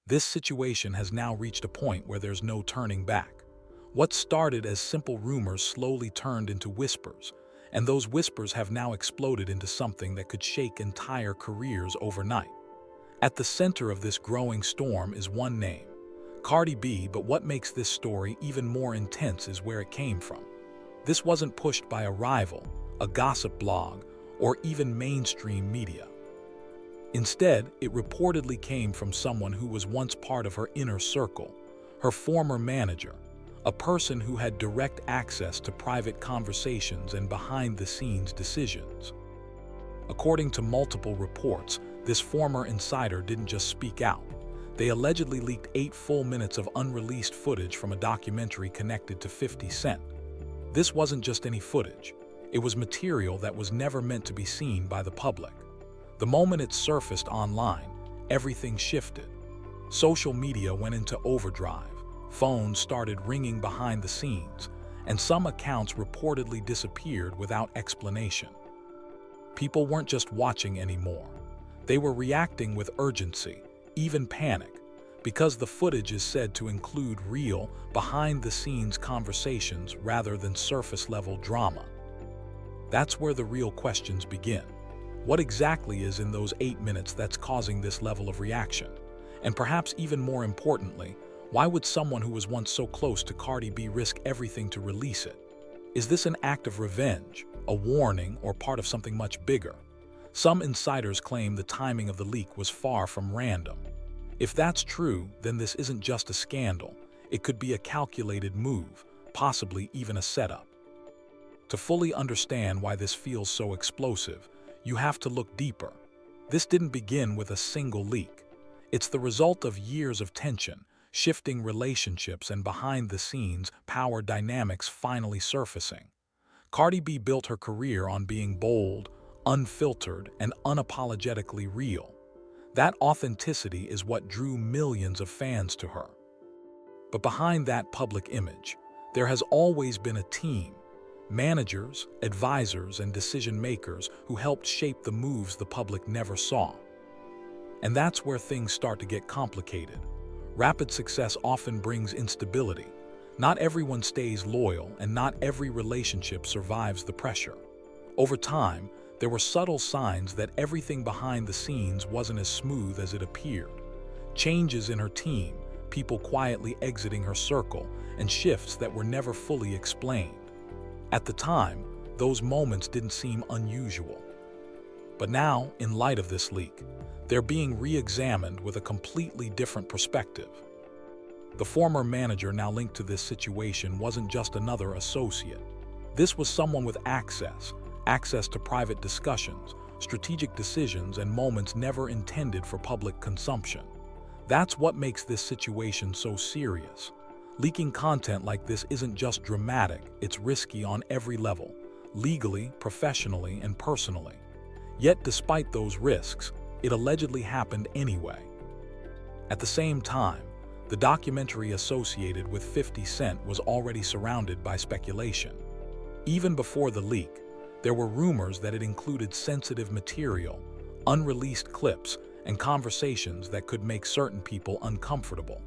This situation has now reached a point where there's no turning back. What started as simple rumors slowly turned into whispers, and those whispers have now exploded into something that could shake entire careers overnight. At the center of this growing storm is one name, Cardi B, but what makes this story even more intense is where it came from. This wasn't pushed by a rival, a gossip blog, or even mainstream media. Instead, it reportedly came from someone who was once part of her inner circle, her former manager, a person who had direct access to private conversations and behind-the-scenes decisions. According to multiple reports, this former insider didn't just speak out. They allegedly leaked 8 full minutes of unreleased footage from a documentary connected to 50 Cent. This wasn't just any footage. It was material that was never meant to be seen by the public. The moment it surfaced online, everything shifted. Social media went into overdrive, phones started ringing behind the scenes, and some accounts reportedly disappeared without explanation. People weren't just watching anymore. They were reacting with urgency, even panic, because the footage is said to include real, behind-the-scenes conversations rather than surface-level drama. That's where the real questions begin. What exactly is in those 8 minutes that's causing this level of reaction? And perhaps even more importantly, why would someone who was once so close to Cardi B risk everything to release it? Is this an act of revenge, a warning, or part of something much bigger? Some insiders claim the timing of the leak was far from random. If that's true, then this isn't just a scandal. It could be a calculated move, possibly even a setup. To fully understand why this feels so explosive, you have to look deeper. This didn't begin with a single leak. It's the result of years of tension, shifting relationships, and behind-the-scenes power dynamics finally surfacing. Cardi B built her career on being bold, unfiltered, and unapologetically real. That authenticity is what drew millions of fans to her. But behind that public image, there has always been a team. Managers, advisors, and decision-makers who helped shape the moves the public never saw. And that's where things start to get complicated. Rapid success often brings instability. Not everyone stays loyal, and not every relationship survives the pressure. Over time, there were subtle signs that everything behind the scenes wasn't as smooth as it appeared. Changes in her team, people quietly exiting her circle, and shifts that were never fully explained. At the time, those moments didn't seem unusual. But now, in light of this leak, they're being re-examined with a completely different perspective. The former manager now linked to this situation wasn't just another associate. This was someone with access to private discussions, strategic decisions, and moments never intended for public consumption. That's what makes this situation so serious. Leaking content like this isn't just dramatic, it's risky on every level, legally, professionally, and personally. Yet despite those risks, it allegedly happened anyway. At the same time, the documentary associated with 50 Cent was already surrounded by speculation. Even before the leak, there were rumors that it included sensitive material, unreleased clips, and conversations that could make certain people uncomfortable.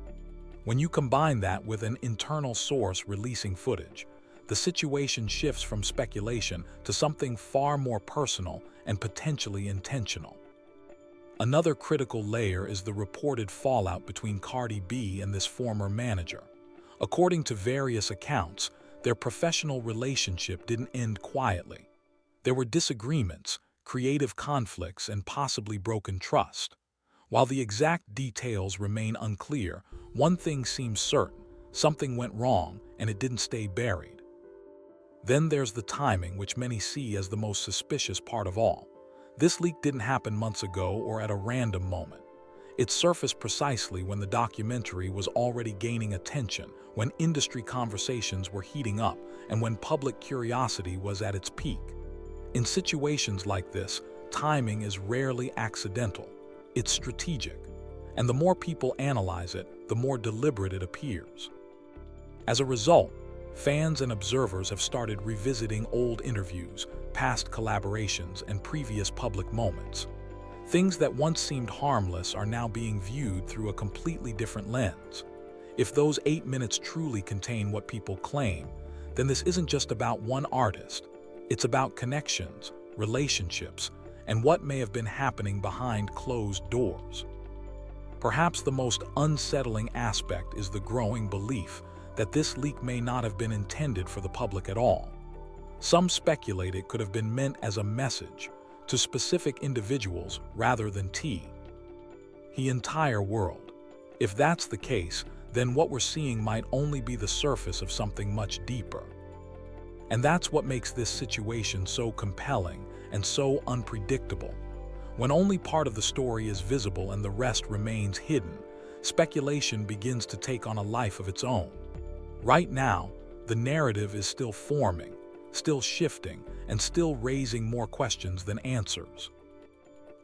When you combine that with an internal source releasing footage, the situation shifts from speculation to something far more personal and potentially intentional. Another critical layer is the reported fallout between Cardi B and this former manager. According to various accounts, their professional relationship didn't end quietly. There were disagreements, creative conflicts, and possibly broken trust. While the exact details remain unclear, one thing seems certain: something went wrong, and it didn't stay buried. Then there's the timing, which many see as the most suspicious part of all. This leak didn't happen months ago or at a random moment. It surfaced precisely when the documentary was already gaining attention, when industry conversations were heating up, and when public curiosity was at its peak. In situations like this, timing is rarely accidental. It's strategic. And the more people analyze it, the more deliberate it appears. As a result, fans and observers have started revisiting old interviews, past collaborations, and previous public moments. Things that once seemed harmless are now being viewed through a completely different lens. If those 8 minutes truly contain what people claim, then this isn't just about one artist. It's about connections, relationships, and what may have been happening behind closed doors. Perhaps the most unsettling aspect is the growing belief that this leak may not have been intended for the public at all. Some speculate it could have been meant as a message to specific individuals rather than the entire world. If that's the case, then what we're seeing might only be the surface of something much deeper. And that's what makes this situation so compelling and so unpredictable. When only part of the story is visible and the rest remains hidden, speculation begins to take on a life of its own. Right now, the narrative is still forming, still shifting, and still raising more questions than answers.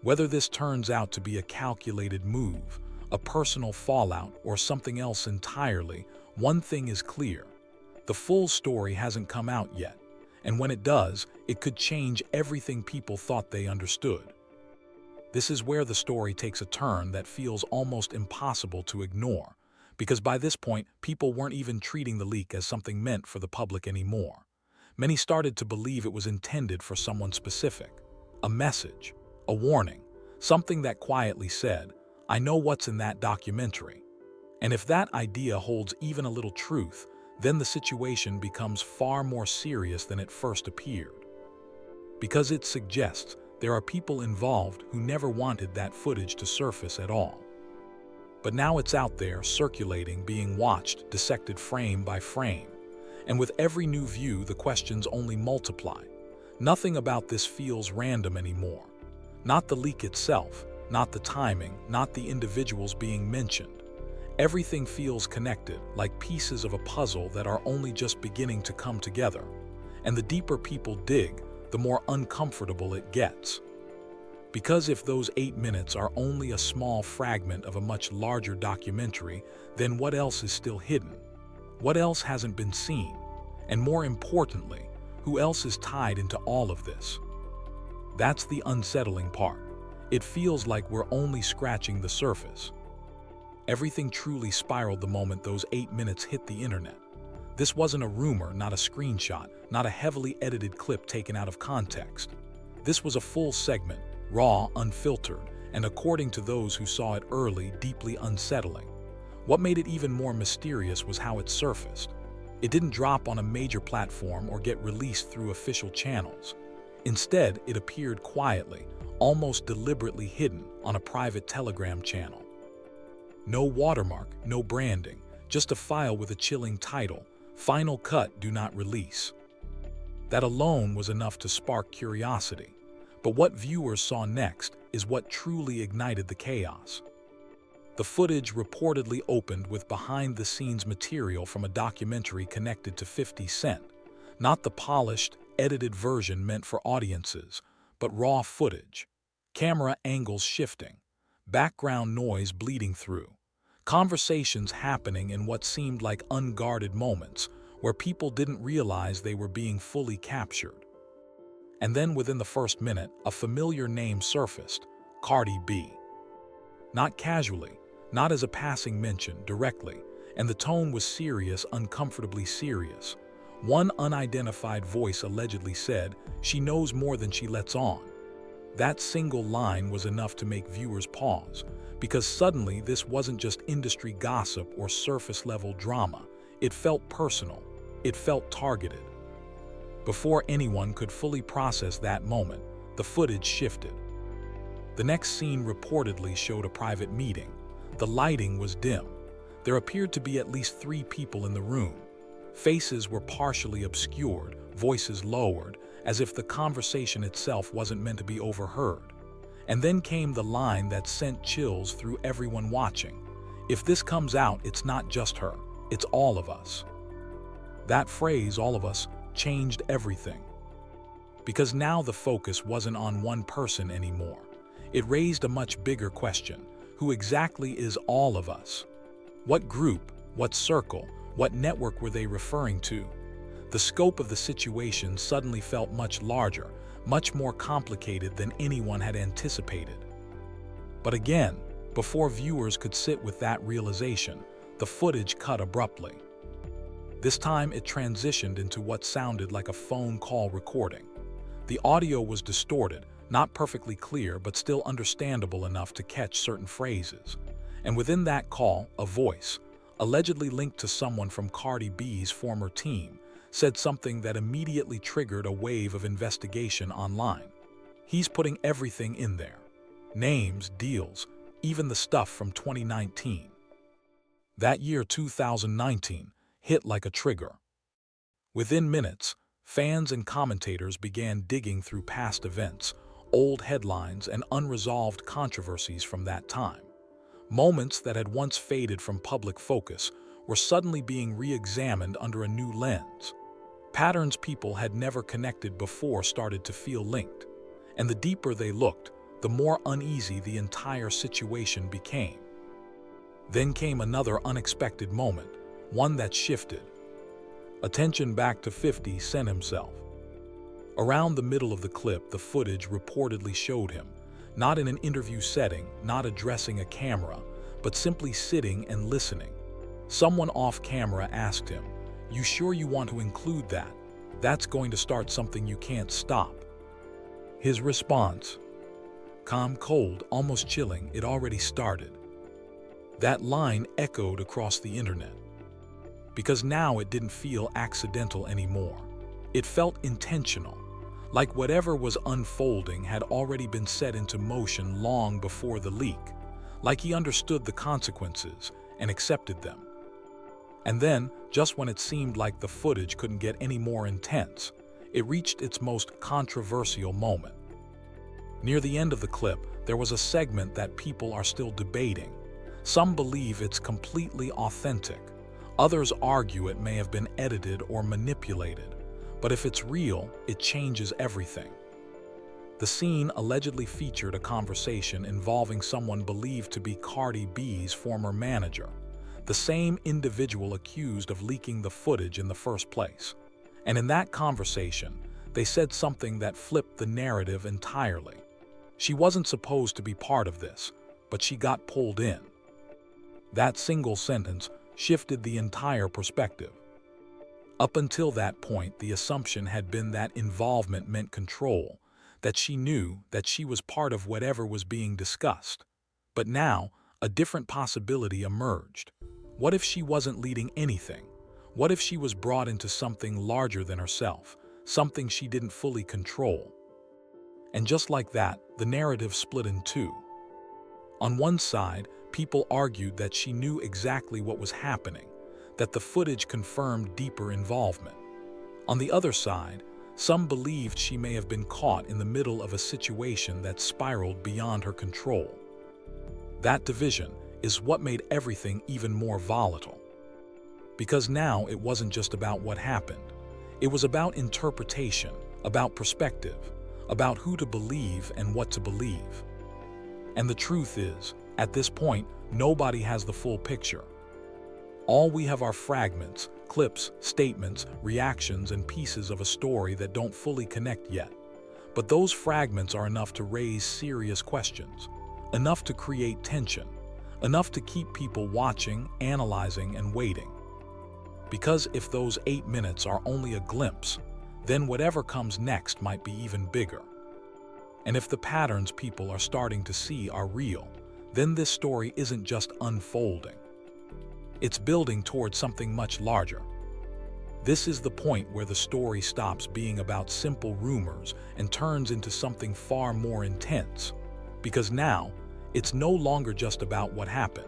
Whether this turns out to be a calculated move, a personal fallout, or something else entirely, one thing is clear. The full story hasn't come out yet, and when it does, it could change everything people thought they understood. This is where the story takes a turn that feels almost impossible to ignore, because by this point, people weren't even treating the leak as something meant for the public anymore. Many started to believe it was intended for someone specific, a message, a warning, something that quietly said, "I know what's in that documentary." And if that idea holds even a little truth, then the situation becomes far more serious than it first appeared. Because it suggests there are people involved who never wanted that footage to surface at all. But now it's out there, circulating, being watched, dissected frame by frame. And with every new view, the questions only multiply. Nothing about this feels random anymore. Not the leak itself, not the timing, not the individuals being mentioned. Everything feels connected, like pieces of a puzzle that are only just beginning to come together. And the deeper people dig, the more uncomfortable it gets. Because if those 8 minutes are only a small fragment of a much larger documentary, then what else is still hidden? What else hasn't been seen? And more importantly, who else is tied into all of this? That's the unsettling part. It feels like we're only scratching the surface. Everything truly spiraled the moment those 8 minutes hit the internet. This wasn't a rumor, not a screenshot, not a heavily edited clip taken out of context. This was a full segment, raw, unfiltered, and according to those who saw it early, deeply unsettling. What made it even more mysterious was how it surfaced. It didn't drop on a major platform or get released through official channels. Instead, it appeared quietly, almost deliberately hidden on a private Telegram channel. No watermark, no branding, just a file with a chilling title, "Final Cut, Do Not Release." That alone was enough to spark curiosity. But what viewers saw next is what truly ignited the chaos. The footage reportedly opened with behind-the-scenes material from a documentary connected to 50 Cent, not the polished, edited version meant for audiences, but raw footage. Camera angles shifting, background noise bleeding through, conversations happening in what seemed like unguarded moments where people didn't realize they were being fully captured. And then within the first minute, a familiar name surfaced, Cardi B. Not casually, not as a passing mention, directly, and the tone was serious, uncomfortably serious. One unidentified voice allegedly said, "She knows more than she lets on." That single line was enough to make viewers pause, because suddenly this wasn't just industry gossip or surface-level drama. It felt personal. It felt targeted. Before anyone could fully process that moment, the footage shifted. The next scene reportedly showed a private meeting. The lighting was dim. There appeared to be at least 3 people in the room. Faces were partially obscured, voices lowered, as if the conversation itself wasn't meant to be overheard. And then came the line that sent chills through everyone watching. "If this comes out, it's not just her, it's all of us." That phrase, "all of us," changed everything. Because now the focus wasn't on one person anymore. It raised a much bigger question. Who exactly is all of us? What group, what circle, what network were they referring to? The scope of the situation suddenly felt much larger, much more complicated than anyone had anticipated. But again, before viewers could sit with that realization, the footage cut abruptly. This time it transitioned into what sounded like a phone call recording. The audio was distorted, not perfectly clear, but still understandable enough to catch certain phrases. And within that call, a voice, allegedly linked to someone from Cardi B's former team, said something that immediately triggered a wave of investigation online. He's putting everything in there. Names, deals, even the stuff from 2019. That year, 2019, hit like a trigger. Within minutes, fans and commentators began digging through past events, old headlines, and unresolved controversies from that time. Moments that had once faded from public focus were suddenly being re-examined under a new lens. Patterns people had never connected before started to feel linked, and the deeper they looked, the more uneasy the entire situation became. Then came another unexpected moment, one that shifted attention back to 50 Cent himself. Around the middle of the clip, the footage reportedly showed him, not in an interview setting, not addressing a camera, but simply sitting and listening. Someone off camera asked him, "You sure you want to include that? That's going to start something you can't stop." His response, calm, cold, almost chilling, "It already started." That line echoed across the internet. Because now it didn't feel accidental anymore. It felt intentional, like whatever was unfolding had already been set into motion long before the leak, like he understood the consequences and accepted them. And then, just when it seemed like the footage couldn't get any more intense, it reached its most controversial moment. Near the end of the clip, there was a segment that people are still debating. Some believe it's completely authentic. Others argue it may have been edited or manipulated. But if it's real, it changes everything. The scene allegedly featured a conversation involving someone believed to be Cardi B's former manager, the same individual accused of leaking the footage in the first place. And in that conversation, they said something that flipped the narrative entirely. She wasn't supposed to be part of this, but she got pulled in. That single sentence shifted the entire perspective. Up until that point, the assumption had been that involvement meant control, that she knew that she was part of whatever was being discussed. But now, a different possibility emerged. What if she wasn't leading anything? What if she was brought into something larger than herself, something she didn't fully control? And just like that, the narrative split in two. On one side, people argued that she knew exactly what was happening, that the footage confirmed deeper involvement. On the other side, some believed she may have been caught in the middle of a situation that spiraled beyond her control. That division is what made everything even more volatile. Because now it wasn't just about what happened. It was about interpretation, about perspective, about who to believe and what to believe. And the truth is, at this point, nobody has the full picture. All we have are fragments, clips, statements, reactions, and pieces of a story that don't fully connect yet. But those fragments are enough to raise serious questions, enough to create tension, enough to keep people watching, analyzing, and waiting. Because if those 8 minutes are only a glimpse, then whatever comes next might be even bigger. And if the patterns people are starting to see are real, then this story isn't just unfolding. It's building towards something much larger. This is the point where the story stops being about simple rumors and turns into something far more intense. Because now, it's no longer just about what happened.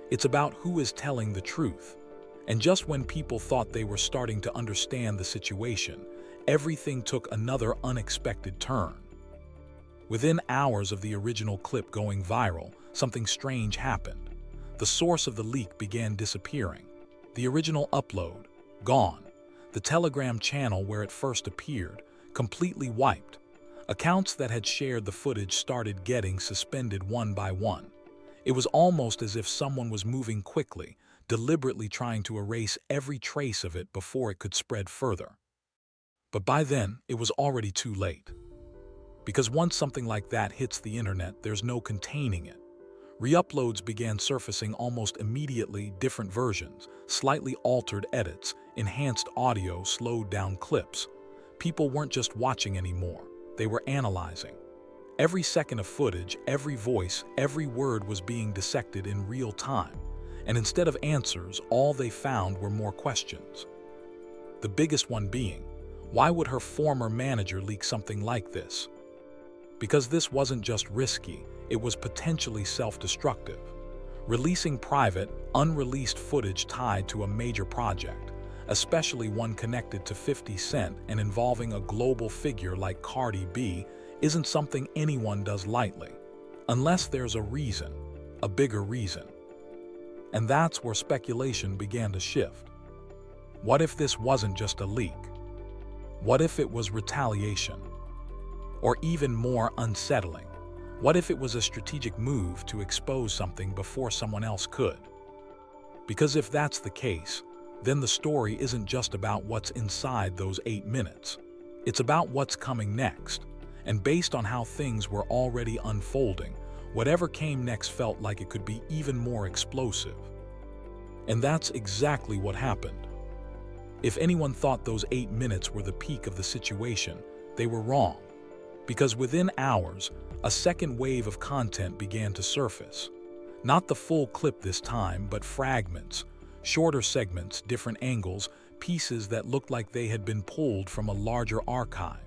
It's about who is telling the truth. And just when people thought they were starting to understand the situation, everything took another unexpected turn. Within hours of the original clip going viral, something strange happened. The source of the leak began disappearing. The original upload, gone. The Telegram channel where it first appeared, completely wiped. Accounts that had shared the footage started getting suspended one by one. It was almost as if someone was moving quickly, deliberately trying to erase every trace of it before it could spread further. But by then, it was already too late. Because once something like that hits the internet, there's no containing it. Re-uploads began surfacing almost immediately, different versions, slightly altered edits, enhanced audio, slowed down clips. People weren't just watching anymore, they were analyzing. Every second of footage, every voice, every word was being dissected in real time. And instead of answers, all they found were more questions. The biggest one being, why would her former manager leak something like this? Because this wasn't just risky, it was potentially self-destructive. Releasing private, unreleased footage tied to a major project, especially one connected to 50 Cent and involving a global figure like Cardi B, isn't something anyone does lightly, unless there's a reason, a bigger reason. And that's where speculation began to shift. What if this wasn't just a leak? What if it was retaliation? Or even more unsettling, what if it was a strategic move to expose something before someone else could? Because if that's the case, then the story isn't just about what's inside those 8 minutes. It's about what's coming next. And based on how things were already unfolding, whatever came next felt like it could be even more explosive. And that's exactly what happened. If anyone thought those 8 minutes were the peak of the situation, they were wrong. Because within hours, a second wave of content began to surface. Not the full clip this time, but fragments, shorter segments, different angles, pieces that looked like they had been pulled from a larger archive.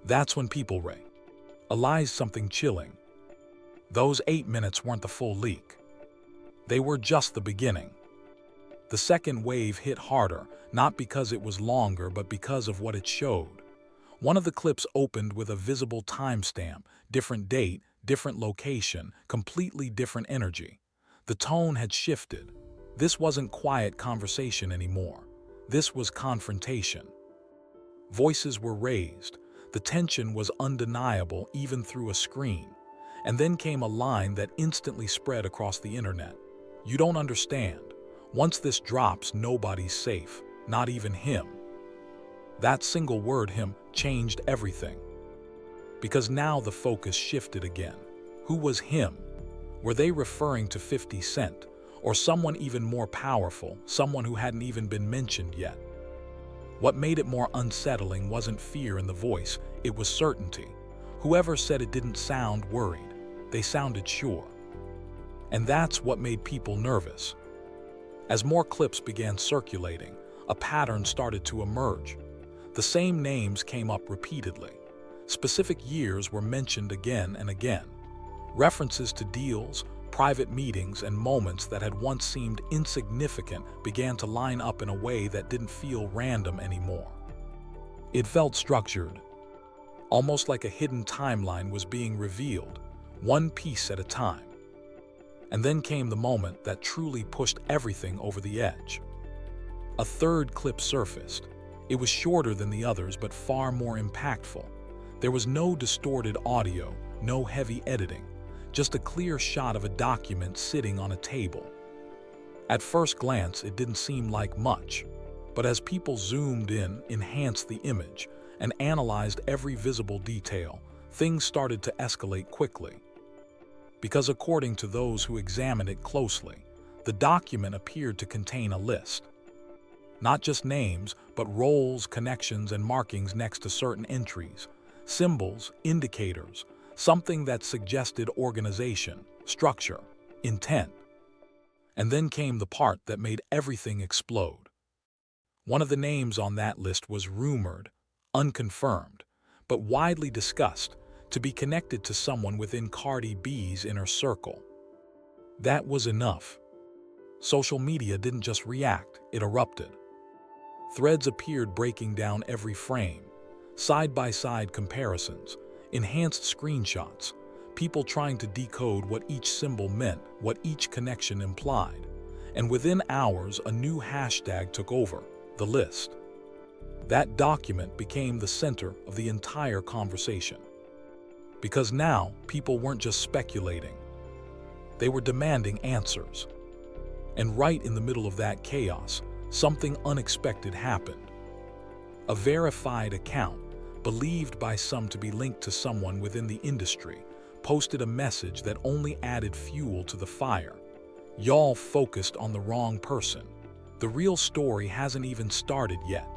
That's when people realized something chilling. Those 8 minutes weren't the full leak. They were just the beginning. The second wave hit harder, not because it was longer, but because of what it showed. One of the clips opened with a visible timestamp, different date, different location, completely different energy. The tone had shifted. This wasn't quiet conversation anymore. This was confrontation. Voices were raised. The tension was undeniable even through a screen. And then came a line that instantly spread across the internet. You don't understand. Once this drops, nobody's safe, not even him. That single word, him, changed everything. Because now the focus shifted again. Who was him? Were they referring to 50 Cent? Or someone even more powerful, someone who hadn't even been mentioned yet? What made it more unsettling wasn't fear in the voice, it was certainty. Whoever said it didn't sound worried. They sounded sure. And that's what made people nervous. As more clips began circulating, a pattern started to emerge. The same names came up repeatedly. Specific years were mentioned again and again. References to deals, private meetings, and moments that had once seemed insignificant began to line up in a way that didn't feel random anymore. It felt structured, almost like a hidden timeline was being revealed, one piece at a time. And then came the moment that truly pushed everything over the edge. A third clip surfaced. It was shorter than the others, but far more impactful. There was no distorted audio, no heavy editing, just a clear shot of a document sitting on a table. At first glance, it didn't seem like much, but as people zoomed in, enhanced the image, and analyzed every visible detail, things started to escalate quickly. Because according to those who examined it closely, the document appeared to contain a list. Not just names, but roles, connections, and markings next to certain entries, symbols, indicators, something that suggested organization, structure, intent. And then came the part that made everything explode. One of the names on that list was rumored, unconfirmed, but widely discussed, to be connected to someone within Cardi B's inner circle. That was enough. Social media didn't just react, it erupted. Threads appeared breaking down every frame, side-by-side comparisons, enhanced screenshots, people trying to decode what each symbol meant, what each connection implied. And within hours, a new hashtag took over, the list. That document became the center of the entire conversation. Because now, people weren't just speculating. They were demanding answers. And right in the middle of that chaos, something unexpected happened. A verified account, believed by some to be linked to someone within the industry, posted a message that only added fuel to the fire. "Y'all focused on the wrong person. The real story hasn't even started yet."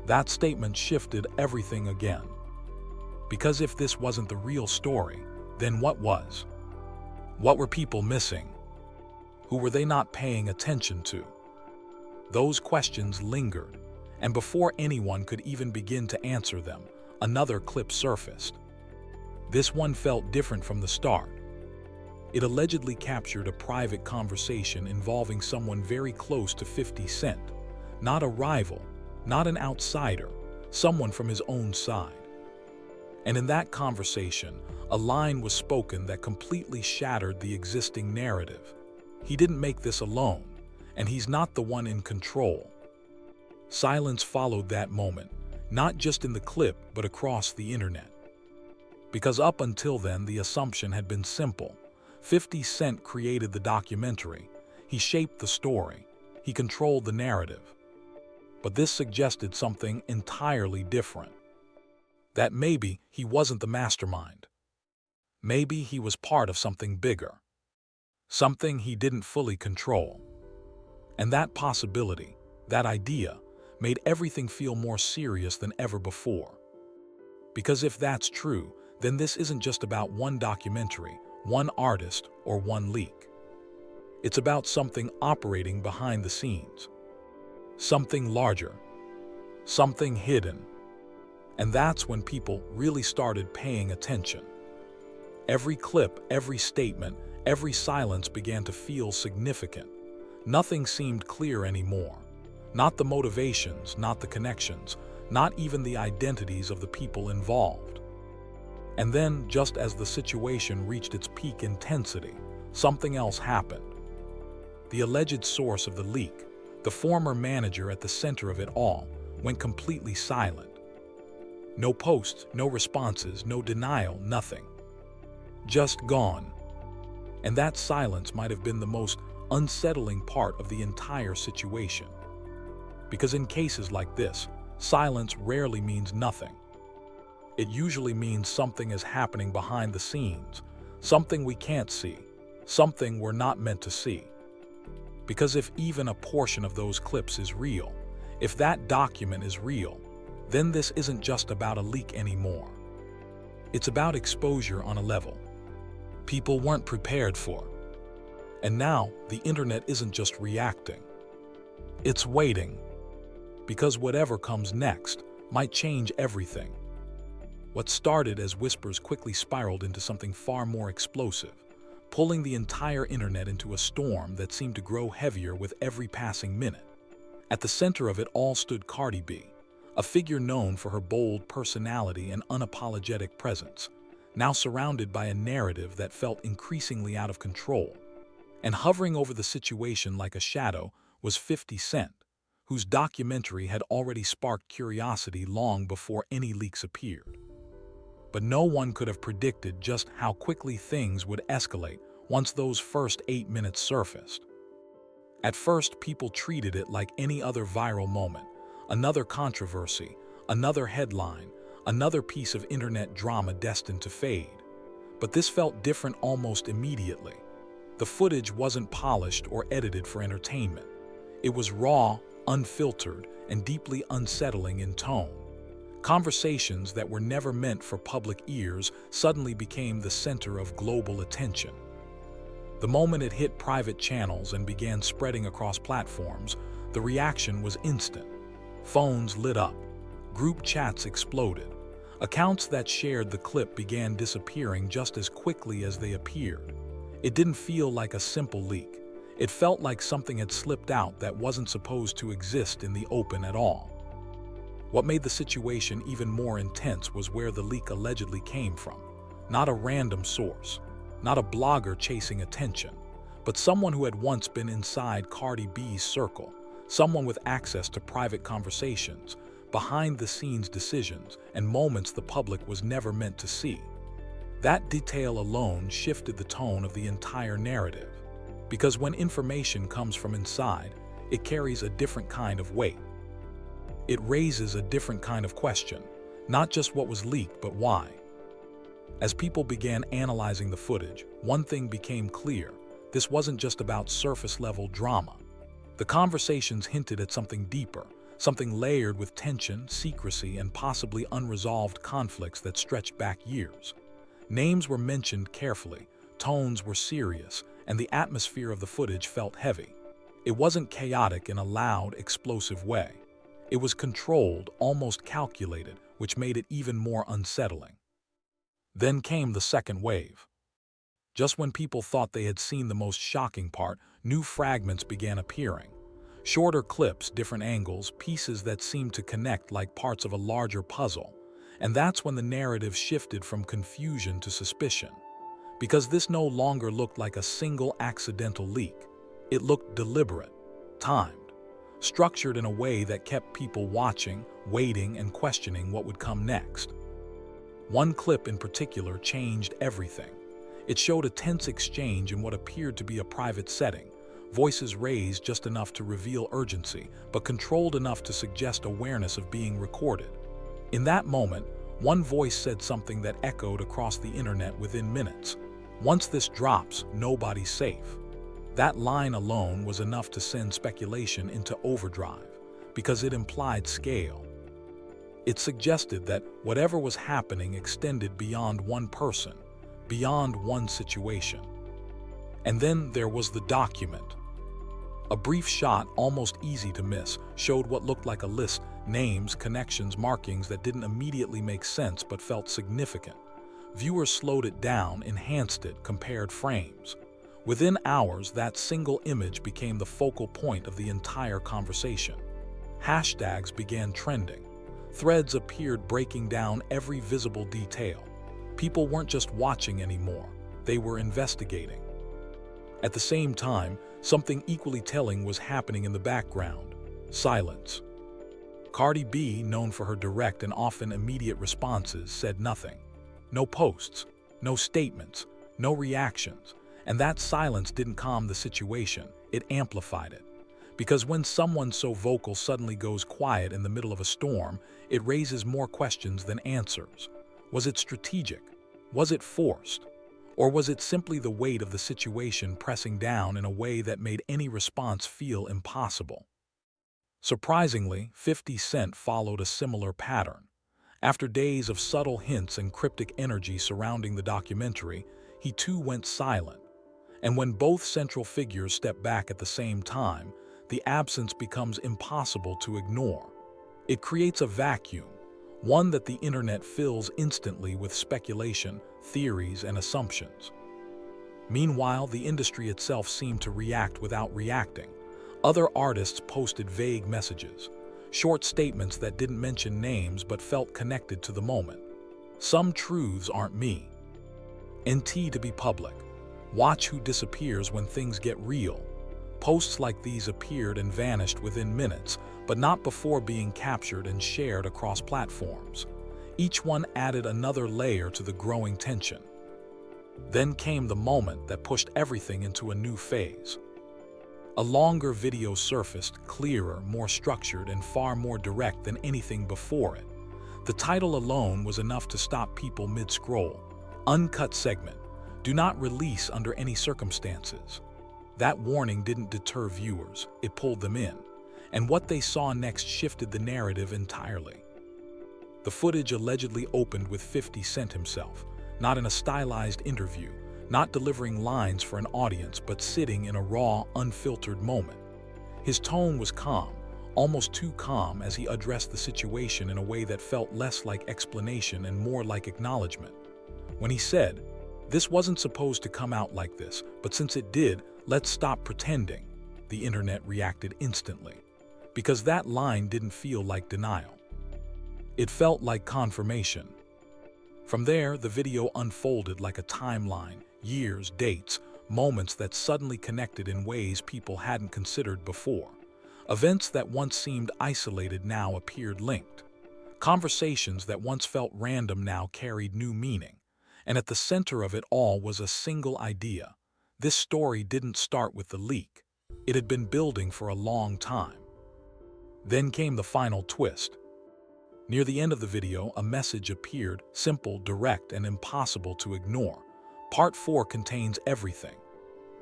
That statement shifted everything again. Because if this wasn't the real story, then what was? What were people missing? Who were they not paying attention to? Those questions lingered, and before anyone could even begin to answer them, another clip surfaced. This one felt different from the start. It allegedly captured a private conversation involving someone very close to 50 Cent, not a rival, not an outsider, someone from his own side. And in that conversation, a line was spoken that completely shattered the existing narrative. He didn't make this alone, and he's not the one in control. Silence followed that moment, not just in the clip, but across the internet. Because up until then, the assumption had been simple. 50 Cent created the documentary. He shaped the story. He controlled the narrative. But this suggested something entirely different. That maybe he wasn't the mastermind. Maybe he was part of something bigger. Something he didn't fully control. And that possibility, that idea, made everything feel more serious than ever before. Because if that's true, then this isn't just about one documentary, one artist, or one leak. It's about something operating behind the scenes. Something larger. Something hidden. And that's when people really started paying attention. Every clip, every statement, every silence began to feel significant. Nothing seemed clear anymore. Not the motivations, not the connections, not even the identities of the people involved. And then, just as the situation reached its peak intensity, something else happened. The alleged source of the leak, the former manager at the center of it all, went completely silent. No posts, no responses, no denial, nothing. Just gone. And that silence might have been the most unsettling part of the entire situation. Because in cases like this, silence rarely means nothing. It usually means something is happening behind the scenes, something we can't see, something we're not meant to see. Because if even a portion of those clips is real, if that document is real, then this isn't just about a leak anymore. It's about exposure on a level people weren't prepared for. And now, the internet isn't just reacting. It's waiting. Because whatever comes next might change everything. What started as whispers quickly spiraled into something far more explosive, pulling the entire internet into a storm that seemed to grow heavier with every passing minute. At the center of it all stood Cardi B, a figure known for her bold personality and unapologetic presence, now surrounded by a narrative that felt increasingly out of control. And hovering over the situation like a shadow was 50 Cent, whose documentary had already sparked curiosity long before any leaks appeared. But no one could have predicted just how quickly things would escalate once those first 8 minutes surfaced. At first, people treated it like any other viral moment, another controversy, another headline, another piece of internet drama destined to fade. But this felt different almost immediately. The footage wasn't polished or edited for entertainment. It was raw, unfiltered, and deeply unsettling in tone. Conversations that were never meant for public ears suddenly became the center of global attention. The moment it hit private channels and began spreading across platforms, the reaction was instant. Phones lit up. Group chats exploded. Accounts that shared the clip began disappearing just as quickly as they appeared. It didn't feel like a simple leak. It felt like something had slipped out that wasn't supposed to exist in the open at all. What made the situation even more intense was where the leak allegedly came from. Not a random source, not a blogger chasing attention, but someone who had once been inside Cardi B's circle, someone with access to private conversations, behind-the-scenes decisions, and moments the public was never meant to see. That detail alone shifted the tone of the entire narrative, because when information comes from inside, it carries a different kind of weight. It raises a different kind of question, not just what was leaked, but why. As people began analyzing the footage, one thing became clear: this wasn't just about surface-level drama. The conversations hinted at something deeper, something layered with tension, secrecy, and possibly unresolved conflicts that stretched back years. Names were mentioned carefully, tones were serious, and the atmosphere of the footage felt heavy. It wasn't chaotic in a loud, explosive way. It was controlled, almost calculated, which made it even more unsettling. Then came the second wave. Just when people thought they had seen the most shocking part, new fragments began appearing. Shorter clips, different angles, pieces that seemed to connect like parts of a larger puzzle. And that's when the narrative shifted from confusion to suspicion. Because this no longer looked like a single accidental leak. It looked deliberate, timed, structured in a way that kept people watching, waiting, and questioning what would come next. One clip in particular changed everything. It showed a tense exchange in what appeared to be a private setting, voices raised just enough to reveal urgency, but controlled enough to suggest awareness of being recorded. In that moment, one voice said something that echoed across the internet within minutes. "Once this drops, nobody's safe." That line alone was enough to send speculation into overdrive, because it implied scale. It suggested that whatever was happening extended beyond one person, beyond one situation. And then there was the document. A brief shot, almost easy to miss, showed what looked like a list: names, connections, markings that didn't immediately make sense but felt significant. Viewers slowed it down, enhanced it, compared frames. Within hours, that single image became the focal point of the entire conversation. Hashtags began trending. Threads appeared breaking down every visible detail. People weren't just watching anymore, they were investigating. At the same time, something equally telling was happening in the background: silence. Cardi B, known for her direct and often immediate responses, said nothing. No posts, no statements, no reactions. And that silence didn't calm the situation, it amplified it. Because when someone so vocal suddenly goes quiet in the middle of a storm, it raises more questions than answers. Was it strategic? Was it forced? Or was it simply the weight of the situation pressing down in a way that made any response feel impossible? Surprisingly, 50 Cent followed a similar pattern. After days of subtle hints and cryptic energy surrounding the documentary, he too went silent. And when both central figures step back at the same time, the absence becomes impossible to ignore. It creates a vacuum, one that the internet fills instantly with speculation, theories, and assumptions. Meanwhile, the industry itself seemed to react without reacting. Other artists posted vague messages, short statements that didn't mention names but felt connected to the moment. "Some truths aren't me." "NT to be public." "Watch who disappears when things get real." Posts like these appeared and vanished within minutes, but not before being captured and shared across platforms. Each one added another layer to the growing tension. Then came the moment that pushed everything into a new phase. A longer video surfaced, clearer, more structured, and far more direct than anything before it. The title alone was enough to stop people mid-scroll. "Uncut segment. Do not release under any circumstances." That warning didn't deter viewers, it pulled them in. And what they saw next shifted the narrative entirely. The footage allegedly opened with 50 Cent himself, not in a stylized interview, not delivering lines for an audience, but sitting in a raw, unfiltered moment. His tone was calm, almost too calm, as he addressed the situation in a way that felt less like explanation and more like acknowledgement. When he said, "This wasn't supposed to come out like this, but since it did, let's stop pretending," the internet reacted instantly. Because that line didn't feel like denial. It felt like confirmation. From there, the video unfolded like a timeline, years, dates, moments that suddenly connected in ways people hadn't considered before. Events that once seemed isolated now appeared linked. Conversations that once felt random now carried new meaning. And at the center of it all was a single idea. This story didn't start with the leak. It had been building for a long time. Then came the final twist. Near the end of the video, a message appeared, simple, direct, and impossible to ignore. Part 4 contains everything.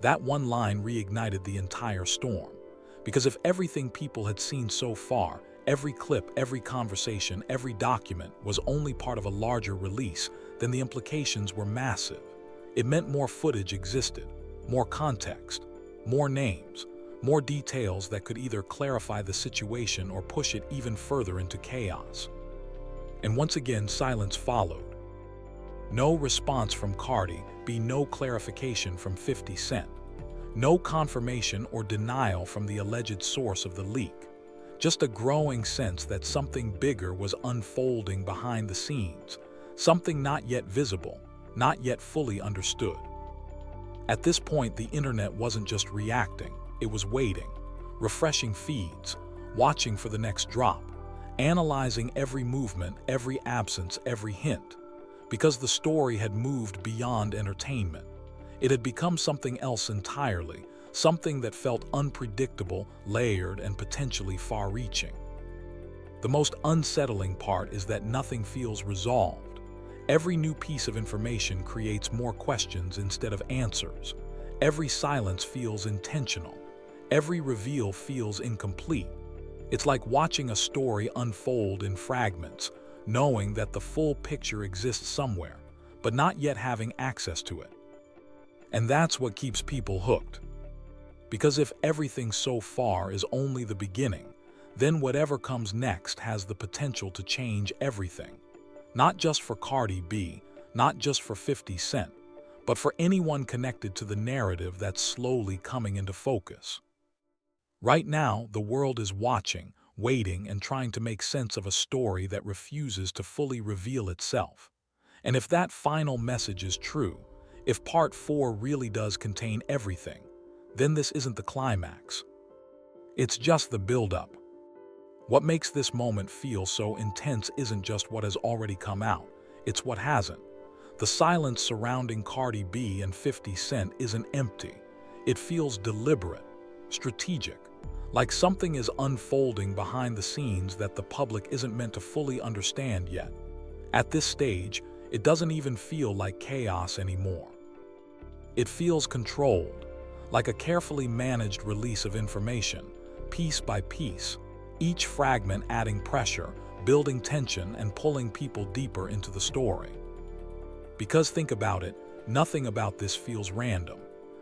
That one line reignited the entire storm. Because if everything people had seen so far, every clip, every conversation, every document was only part of a larger release, then the implications were massive. It meant more footage existed, more context, more names, more details that could either clarify the situation or push it even further into chaos. And once again, silence followed. No response from Cardi, no clarification from 50 Cent. No confirmation or denial from the alleged source of the leak. Just a growing sense that something bigger was unfolding behind the scenes, something not yet visible, not yet fully understood. At this point, the internet wasn't just reacting, it was waiting, refreshing feeds, watching for the next drop, analyzing every movement, every absence, every hint. Because the story had moved beyond entertainment. It had become something else entirely, something that felt unpredictable, layered, and potentially far-reaching. The most unsettling part is that nothing feels resolved. Every new piece of information creates more questions instead of answers. Every silence feels intentional. Every reveal feels incomplete. It's like watching a story unfold in fragments, knowing that the full picture exists somewhere, but not yet having access to it. And that's what keeps people hooked. Because if everything so far is only the beginning, then whatever comes next has the potential to change everything. Not just for Cardi B, not just for 50 Cent, but for anyone connected to the narrative that's slowly coming into focus. Right now, the world is watching, waiting, and trying to make sense of a story that refuses to fully reveal itself. And if that final message is true, if Part 4 really does contain everything, then this isn't the climax. It's just the build-up. What makes this moment feel so intense isn't just what has already come out, it's what hasn't. The silence surrounding Cardi B and 50 Cent isn't empty. It feels deliberate, strategic, like something is unfolding behind the scenes that the public isn't meant to fully understand yet. At this stage, it doesn't even feel like chaos anymore. It feels controlled, like a carefully managed release of information, piece by piece, each fragment adding pressure, building tension, and pulling people deeper into the story. Because think about it, nothing about this feels random.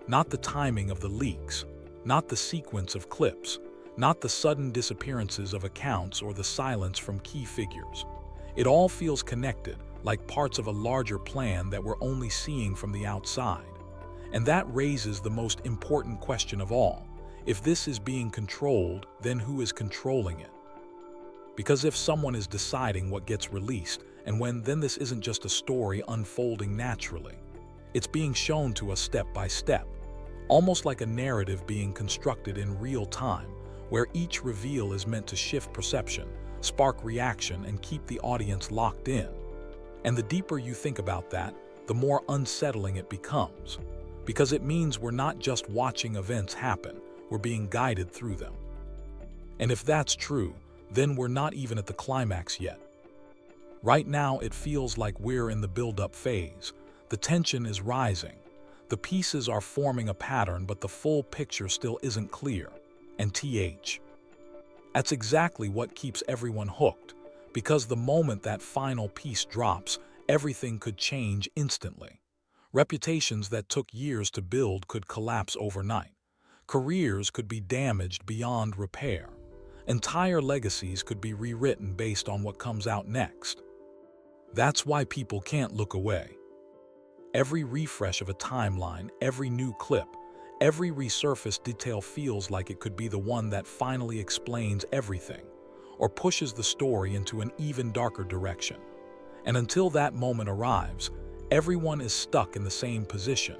Not the timing of the leaks, not the sequence of clips, not the sudden disappearances of accounts or the silence from key figures. It all feels connected, like parts of a larger plan that we're only seeing from the outside. And that raises the most important question of all. If this is being controlled, then who is controlling it? Because if someone is deciding what gets released and when, then this isn't just a story unfolding naturally. It's being shown to us step by step, almost like a narrative being constructed in real time, where each reveal is meant to shift perception, spark reaction, and keep the audience locked in. And the deeper you think about that, the more unsettling it becomes. Because it means we're not just watching events happen, we're being guided through them. And if that's true, then we're not even at the climax yet. Right now, it feels like we're in the build-up phase. The tension is rising. The pieces are forming a pattern, but the full picture still isn't clear. And that's exactly what keeps everyone hooked, because the moment that final piece drops, everything could change instantly. Reputations that took years to build could collapse overnight. Careers could be damaged beyond repair. Entire legacies could be rewritten based on what comes out next. That's why people can't look away. Every refresh of a timeline, every new clip, every resurfaced detail feels like it could be the one that finally explains everything, or pushes the story into an even darker direction. And until that moment arrives, everyone is stuck in the same position,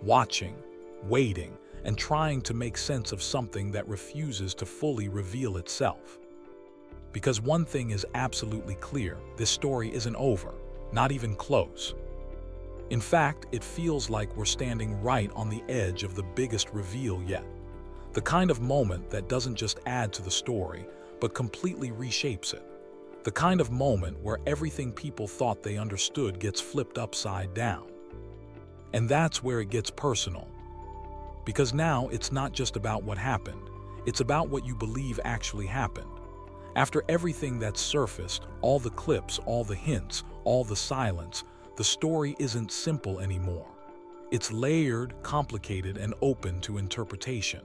watching, waiting, and trying to make sense of something that refuses to fully reveal itself. Because one thing is absolutely clear, this story isn't over, not even close. In fact, it feels like we're standing right on the edge of the biggest reveal yet. The kind of moment that doesn't just add to the story, but completely reshapes it. The kind of moment where everything people thought they understood gets flipped upside down. And that's where it gets personal. Because now it's not just about what happened, it's about what you believe actually happened. After everything that's surfaced, all the clips, all the hints, all the silence, the story isn't simple anymore. It's layered, complicated, and open to interpretation.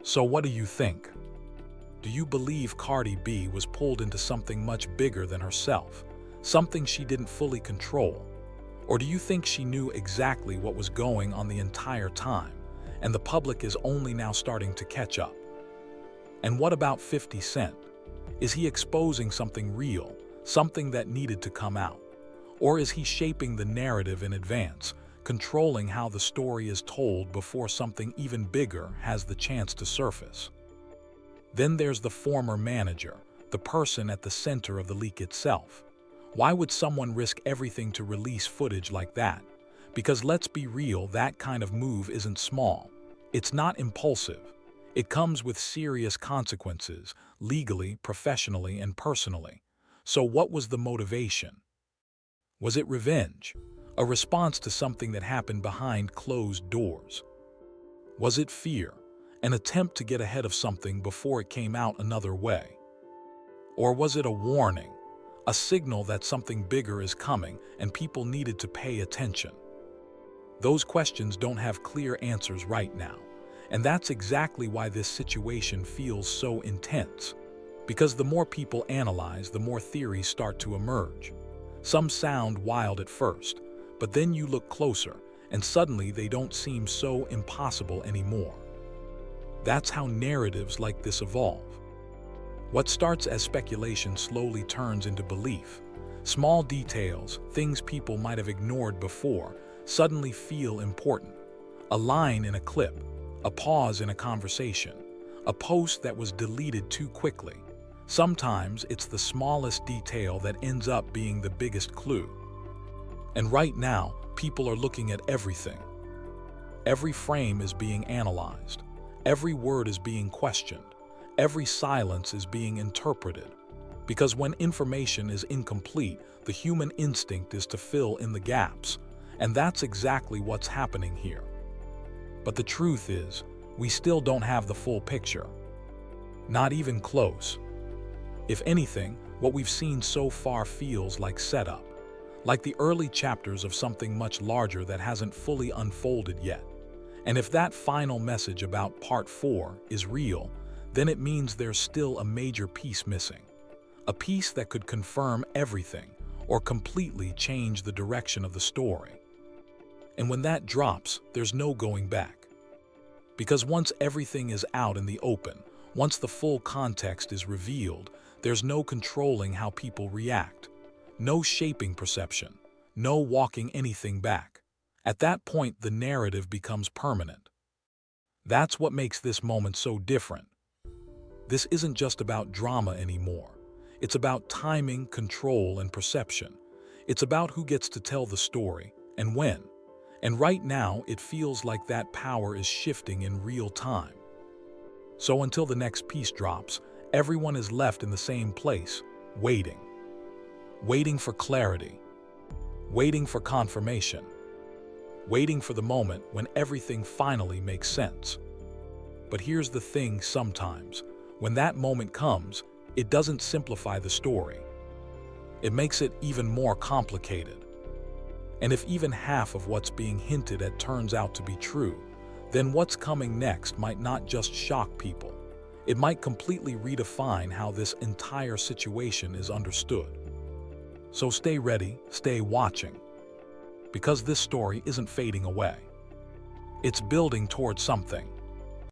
So what do you think? Do you believe Cardi B was pulled into something much bigger than herself, something she didn't fully control? Or do you think she knew exactly what was going on the entire time, and the public is only now starting to catch up? And what about 50 Cent? Is he exposing something real, something that needed to come out? Or is he shaping the narrative in advance, controlling how the story is told before something even bigger has the chance to surface? Then there's the former manager, the person at the center of the leak itself. Why would someone risk everything to release footage like that? Because let's be real, that kind of move isn't small. It's not impulsive. It comes with serious consequences, legally, professionally, and personally. So what was the motivation? Was it revenge? A response to something that happened behind closed doors? Was it fear? An attempt to get ahead of something before it came out another way? Or was it a warning, a signal that something bigger is coming and people needed to pay attention? Those questions don't have clear answers right now, and that's exactly why this situation feels so intense. Because the more people analyze, the more theories start to emerge. Some sound wild at first, but then you look closer, and suddenly they don't seem so impossible anymore. That's how narratives like this evolve. What starts as speculation slowly turns into belief. Small details, things people might have ignored before, suddenly feel important. A line in a clip, a pause in a conversation, a post that was deleted too quickly. Sometimes it's the smallest detail that ends up being the biggest clue. And right now, people are looking at everything. Every frame is being analyzed. Every word is being questioned. Every silence is being interpreted. Because when information is incomplete, the human instinct is to fill in the gaps. And that's exactly what's happening here. But the truth is, we still don't have the full picture. Not even close. If anything, what we've seen so far feels like setup, like the early chapters of something much larger that hasn't fully unfolded yet. And if that final message about Part 4 is real, then it means there's still a major piece missing. A piece that could confirm everything or completely change the direction of the story. And when that drops, there's no going back. Because once everything is out in the open, once the full context is revealed, there's no controlling how people react. No shaping perception. No walking anything back. At that point, the narrative becomes permanent. That's what makes this moment so different. This isn't just about drama anymore. It's about timing, control, and perception. It's about who gets to tell the story, and when. And right now, it feels like that power is shifting in real time. So until the next piece drops, everyone is left in the same place, waiting. Waiting for clarity. Waiting for confirmation. Waiting for the moment when everything finally makes sense. But here's the thing, sometimes, when that moment comes, it doesn't simplify the story. It makes it even more complicated. And if even half of what's being hinted at turns out to be true, then what's coming next might not just shock people. It might completely redefine how this entire situation is understood. So stay ready, stay watching. Because this story isn't fading away. It's building towards something.